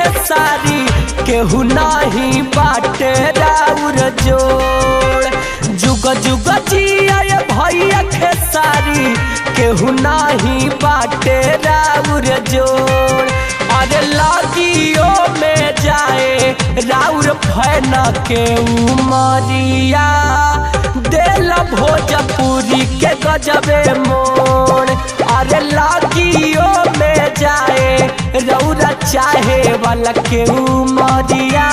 खेसारी केहू नहीं बाटे राउर जोड़। जुग जुग जिया भैया खेसारी केहू नहीं बाटे राउर जोड़। अरे लागियो में जाए राउर फैन के उमरिया दिल भोजपुरी के गजबे मोड़। अरे लागियो में जाए रौरा चाहे वाला के उमरिया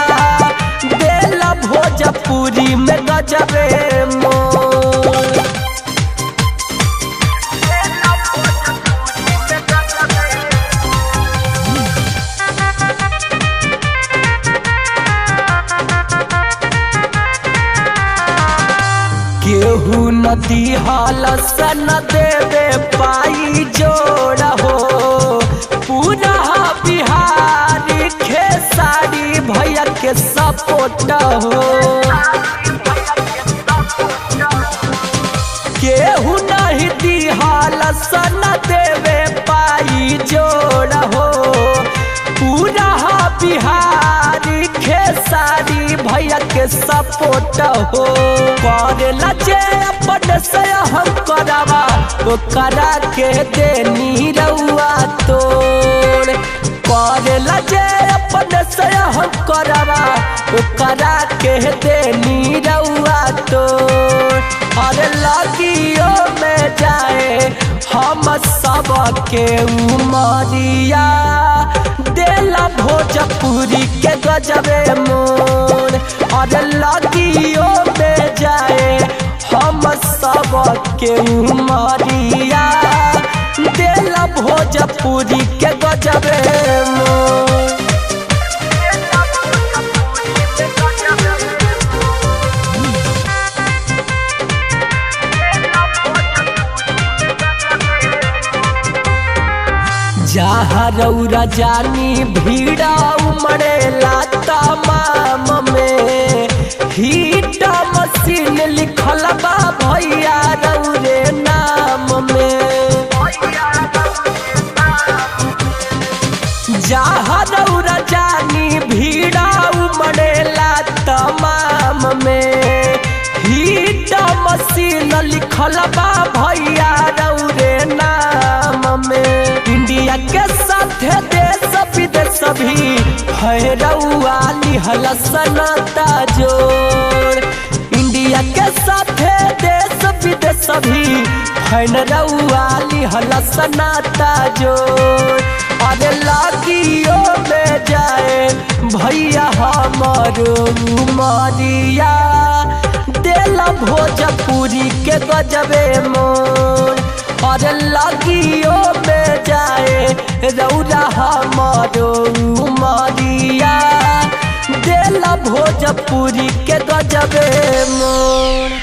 दिल भोजपुरी में गजबे मोड़। केहू नदी हालस न देवे पाई जोड़ हो। पूरा बिहारी खेसारी भैया के सपोर्ट हो। केहू नहीं दी हालस न देवे पाई जोड़ हो। पूरा बिहारी खेसारी भैया के सपोर्ट हो। करेला जे अपन से हम करावा तो करा के देनी रउआ तोड़। करेला जे अपन से हम करावा तो करा के देनी रउआ तोड़। अरे लागियो में जाए हम सब के उमरिया दिल भोजपुरी के गजबे मोड़। अरे लागियो में जाए हम सब के उमरिया दिल भोजपुरी के गजबे मोड़। जहाँ रौरा जानी भीड़ा उमड़ेला तमाम में। हीट मशीन लिखल बा भैया रौरे नाम में। जहाँ रौरा जानी भीड़ा उमड़ेला तमाम में। हीट मशीन लिखल बा भैया रौरे नाम में। इंडिया के साथ देश विदेश भी भैरवा लिहल सनाता जोड़। इंडिया के साथ देश विदेश भी भैरवा लिहल सनाता जोड़। अरे लागियो में जाए भैया हमारो उमरिया दिल भोजपुरी के गजबे मोड़। अरे लागियो में जाए रौरा हमारो उमरिया दिल भोजपुरी के गजबे मोड़।